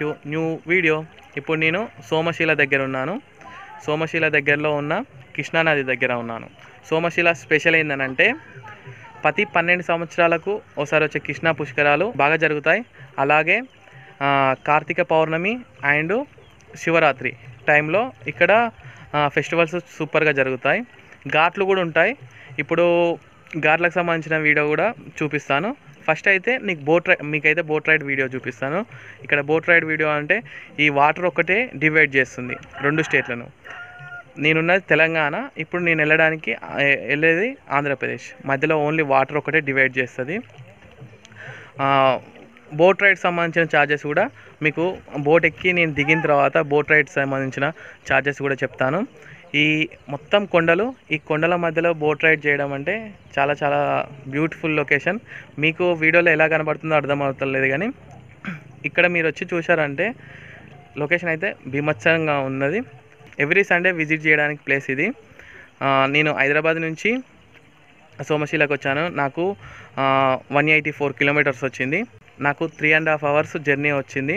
To new video. ఇప్పుడు నేను సోమశీల దగ్గర ఉన్నాను. సోమశీల దగ్గరలో ఉన్న కృష్ణానది దగ్గర ఉన్నాను. సోమశీల స్పెషల్ ఏంటంటే ప్రతి 12 సంవత్సరాలకు ఒకసారి వచ్చే కృష్ణా పుష్కరాలు బాగా జరుగుతాయి. అలాగే కార్తీక పౌర్ణమి అండ్ శివరాత్రి టైంలో ఇక్కడ ఫెస్టివల్స్ సూపర్గా జరుగుతాయి. ఘాట్లు కూడా ఉంటాయి. ఇప్పుడు ఘాట్లకు సంబంధించిన వీడియో కూడా చూపిస్తాను. ఫస్ట్ అయితే మీకైతే బోట్ రైడ్ వీడియో చూపిస్తాను. ఇక్కడ బోట్ రైడ్ వీడియో అంటే ఈ వాటర్ ఒక్కటే డివైడ్ చేస్తుంది 2 స్టేట్లను. నేనున్నది తెలంగాణ, ఇప్పుడు నేను వెళ్ళేది ఆంధ్రప్రదేశ్. మధ్యలో ఓన్లీ వాటర్ ఒకటే డివైడ్ చేస్తుంది. బోట్ రైడ్ సంబంధించిన ఛార్జెస్ కూడా మీకు బోట్ ఎక్కి నేను దిగిన తర్వాత బోట్ రైడ్ సంబంధించిన ఛార్జెస్ కూడా చెప్తాను. ఈ మొత్తం కొండలు, ఈ కొండల మధ్యలో బోట్ రైడ్ చేయడం అంటే చాలా చాలా బ్యూటిఫుల్ లొకేషన్. మీకు వీడియోలో ఎలా కనబడుతుందో అర్థమవుతలేదు, కానీ ఇక్కడ మీరు వచ్చి చూశారంటే లొకేషన్ అయితే బీభత్సంగా ఉన్నది. ఎవ్రీ సండే విజిట్ చేయడానికి ప్లేస్ ఇది. నేను హైదరాబాద్ నుంచి సోమశీలకు వచ్చాను. నాకు 184 కిలోమీటర్స్ వచ్చింది. నాకు 3.5 అవర్స్ జర్నీ వచ్చింది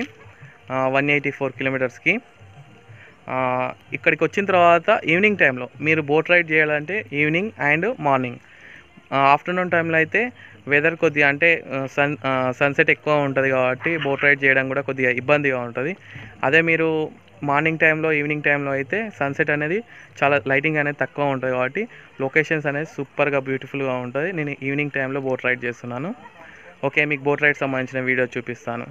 184 కిలోమీటర్స్కి. ఇక్కడికి వచ్చిన తర్వాత ఈవినింగ్ టైంలో మీరు బోట్ రైడ్ చేయాలంటే ఈవినింగ్ అండ్ మార్నింగ్. ఆఫ్టర్నూన్ టైంలో అయితే వెదర్ కొద్దిగా అంటే సన్సెట్ ఎక్కువ ఉంటుంది కాబట్టి బోట్ రైడ్ చేయడం కూడా కొద్దిగా ఇబ్బందిగా ఉంటుంది. అదే మీరు మార్నింగ్ టైంలో ఈవినింగ్ టైంలో అయితే సన్సెట్ అనేది చాలా లైటింగ్ అనేది తక్కువ ఉంటుంది కాబట్టి లొకేషన్స్ అనేది సూపర్గా బ్యూటిఫుల్గా ఉంటుంది. నేను ఈవినింగ్ టైంలో బోట్ రైడ్ చేస్తున్నాను. ఓకే, మీకు బోట్ రైడ్ సంబంధించిన వీడియో చూపిస్తాను.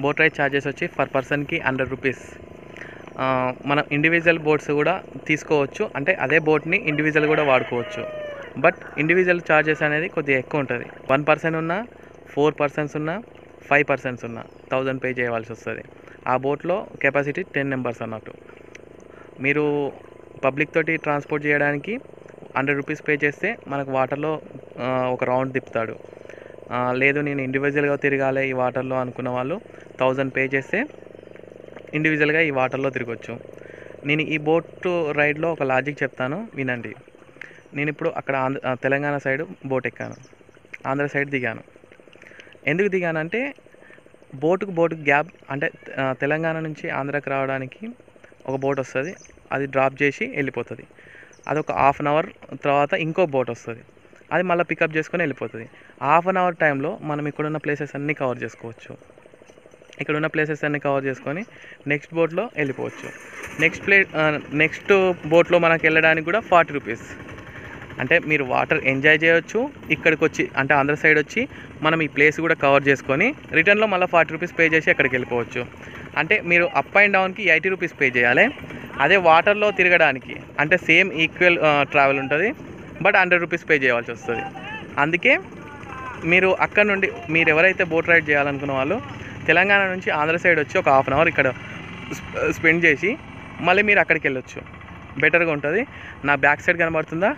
బోట్ రైడ్ ఛార్జెస్ వచ్చి పర్ పర్సన్కి 100 రూపీస్. మనం ఇండివిజువల్ బోట్స్ కూడా తీసుకోవచ్చు, అంటే అదే బోట్ని ఇండివిజువల్ కూడా వాడుకోవచ్చు. బట్ ఇండివిజువల్ ఛార్జెస్ అనేది కొద్దిగా ఎక్కువ ఉంటుంది. 1 పర్సన్ ఉన్నా, 4 పర్సన్స్ ఉన్నా, 5 పర్సన్స్ ఉన్న 1000 పే చేయవలసి వస్తుంది. ఆ బోట్లో కెపాసిటీ 10 మెంబర్స్ అన్నట్టు. మీరు పబ్లిక్ తోటి ట్రాన్స్పోర్ట్ చేయడానికి 100 రూపీస్ పే చేస్తే మనకు వాటర్లో ఒక రౌండ్ తిప్పుతాడు. లేదు నేను ఇండివిజువల్గా తిరగాలి ఈ వాటర్లో అనుకున్న వాళ్ళు 1000 పే చేస్తే ఇండివిజువల్గా ఈ వాటర్లో తిరగచ్చు. నేను ఈ బోట్ రైడ్లో ఒక లాజిక్ చెప్తాను, వినండి. నేను ఇప్పుడు అక్కడ తెలంగాణ సైడ్ బోట్ ఎక్కాను, ఆంధ్ర సైడ్ దిగాను. ఎందుకు దిగానంటే బోటుకు గ్యాప్, అంటే తెలంగాణ నుంచి ఆంధ్రాకి రావడానికి ఒక బోట్ వస్తుంది, అది డ్రాప్ చేసి వెళ్ళిపోతుంది. అదొక హాఫ్ అన్ అవర్ తర్వాత ఇంకో బోట్ వస్తుంది, అది మళ్ళీ పికప్ చేసుకొని వెళ్ళిపోతుంది. హాఫ్ అన్ అవర్ టైంలో మనం ఇక్కడున్న ప్లేసెస్ అన్నీ కవర్ చేసుకోవచ్చు. ఇక్కడున్న ప్లేసెస్ అన్నీ కవర్ చేసుకొని నెక్స్ట్ బోట్లో వెళ్ళిపోవచ్చు. నెక్స్ట్ బోట్లో మనకు వెళ్ళడానికి కూడా 40 రూపీస్. అంటే మీరు వాటర్ ఎంజాయ్ చేయవచ్చు, ఇక్కడికి వచ్చి అంటే ఆంధ్ర సైడ్ వచ్చి మనం ఈ ప్లేస్ కూడా కవర్ చేసుకొని రిటర్న్లో మళ్ళీ 40 రూపీస్ పే చేసి అక్కడికి వెళ్ళిపోవచ్చు. అంటే మీరు అప్ అండ్ డౌన్కి 80 రూపీస్ పే చేయాలి. అదే వాటర్లో తిరగడానికి అంటే సేమ్ ఈక్వల్ ట్రావెల్ ఉంటుంది, బట్ 100 రూపీస్ పే చేయవలసి వస్తుంది. అందుకే మీరు అక్కడ నుండి మీరు ఎవరైతే బోట్ రైడ్ చేయాలనుకున్న వాళ్ళు తెలంగాణ నుంచి ఆంధ్ర సైడ్ వచ్చి ఒక హాఫ్ అన్ అవర్ ఇక్కడ స్పెండ్ చేసి మళ్ళీ మీరు అక్కడికి వెళ్ళొచ్చు, బెటర్గా ఉంటుంది. నా బ్యాక్ సైడ్ కనబడుతుందా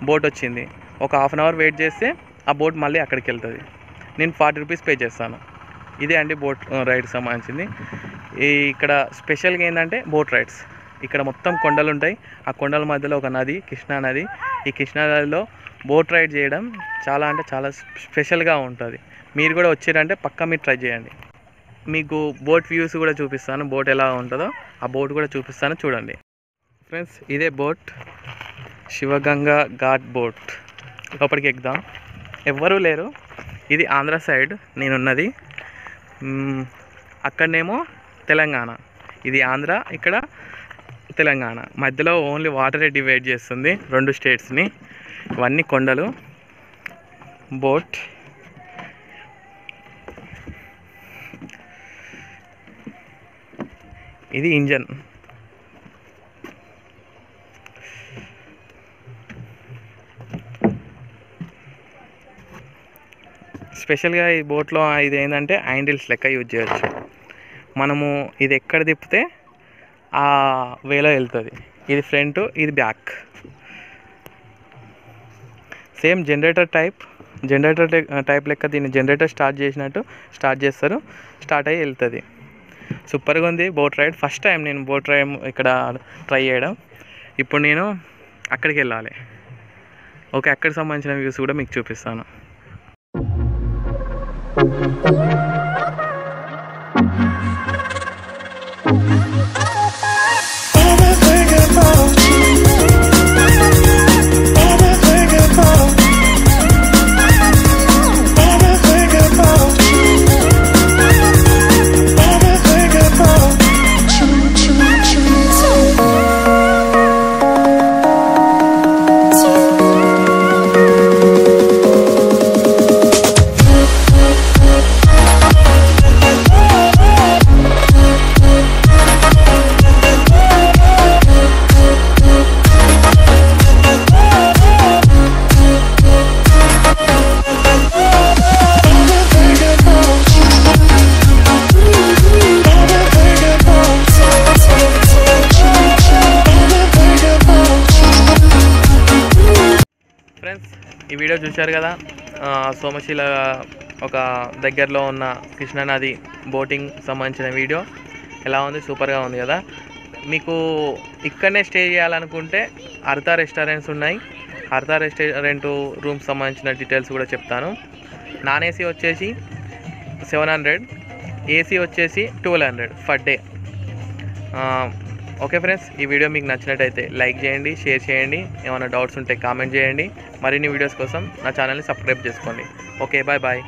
బోట్ వచ్చింది, ఒక హాఫ్ అన్ అవర్ వెయిట్ చేస్తే ఆ బోట్ మళ్ళీ అక్కడికి వెళ్తుంది. నేను 40 రూపీస్ పే చేస్తాను. ఇదే అండి బోట్ రైడ్ సంబంధించింది. ఇక్కడ స్పెషల్గా ఏంటంటే బోట్ రైడ్స్ ఇక్కడ మొత్తం కొండలు ఉంటాయి, ఆ కొండల మధ్యలో ఒక నది, కృష్ణా నది. ఈ కృష్ణా నదిలో బోట్ రైడ్ చేయడం చాలా అంటే చాలా స్పెషల్గా ఉంటుంది. మీరు కూడా వచ్చారంటే పక్కా మీరు ట్రై చేయండి. మీకు బోట్ వ్యూస్ కూడా చూపిస్తాను, బోట్ ఎలా ఉంటుందో ఆ బోట్ కూడా చూపిస్తాను, చూడండి ఫ్రెండ్స్. ఇదే బోట్, శివగంగా ఘాట్ బోట్. లోపలికి ఎక్కుదాం, ఎవ్వరూ లేరు. ఇది ఆంధ్ర సైడ్ నేనున్నది, అక్కడనేమో తెలంగాణ. ఇది ఆంధ్ర, ఇక్కడ తెలంగాణ. మధ్యలో ఓన్లీ వాటరే డివైడ్ చేస్తుంది 2 స్టేట్స్ని. ఇవన్నీ కొండలు. బోట్ ఇది ఇంజన్. స్పెషల్గా ఈ బోట్లో ఇది ఏంటంటే హ్యాండిల్స్ లెక్క యూజ్ చేయొచ్చు. మనము ఇది ఎక్కడ తిప్పితే ఆ వేలో వెళ్తుంది. ఇది ఫ్రంట్, ఇది బ్యాక్. సేమ్ జనరేటర్ టైప్ లెక్క దీన్ని జనరేటర్ స్టార్ట్ చేసినట్టు స్టార్ట్ చేస్తారు, స్టార్ట్ అయ్యి వెళ్తుంది. సూపర్గా ఉంది బోట్ రైడ్. ఫస్ట్ టైం నేను బోట్ రైడ్ ఇక్కడ ట్రై చేయడం. ఇప్పుడు నేను అక్కడికి వెళ్ళాలి. ఓకే, అక్కడికి సంబంధించిన వ్యూస్ కూడా మీకు చూపిస్తాను. ఫ్రెండ్స్, ఈ వీడియో చూశారు కదా, సోమశిల ఒక దగ్గరలో ఉన్న కృష్ణానది బోటింగ్ సంబంధించిన వీడియో ఎలా ఉంది? సూపర్గా ఉంది కదా. మీకు ఇక్కడనే స్టే చేయాలనుకుంటే హర్తా రెస్టారెంట్స్ ఉన్నాయి. హర్తా రెస్టారెంట్ రూమ్స్ సంబంధించిన డీటెయిల్స్ కూడా చెప్తాను. నాన్ ఏసీ వచ్చేసి 700, ఏసీ వచ్చేసి 1200 పర్ డే. ఓకే ఫ్రెండ్స్, ఈ వీడియో మీకు నచ్చినట్టయితే లైక్ చేయండి, షేర్ చేయండి. ఏమైనా డౌట్స్ ఉంటే కామెంట్ చేయండి. మరిన్ని వీడియోస్ కోసం నా ఛానల్ని సబ్స్క్రైబ్ చేసుకోండి. Okay, bye.